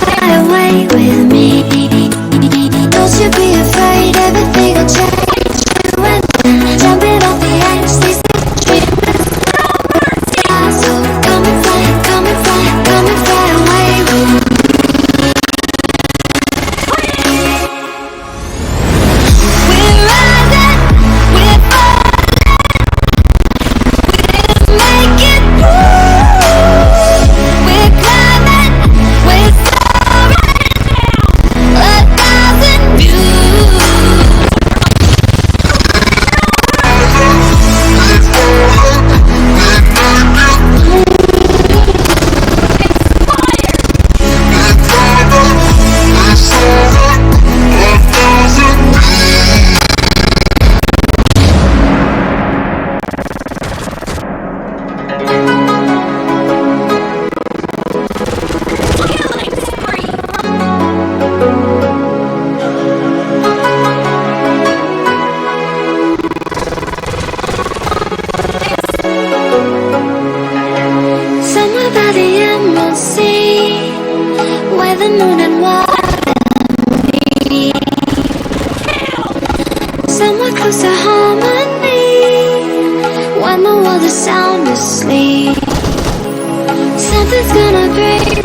fly away with me. Don't you be afraid, everything will change. You and me, jumping off the edge, these dreamers. So come and fly, come and fly, come and fly away with me. We're rising, we're falling, we'll make it through. We're climbing, we're soaring, 1,000 views. Somewhere by the emerald sea, where the moon and water meet. Somewhere close to harmony, when the world is sound asleep. Something's gonna break.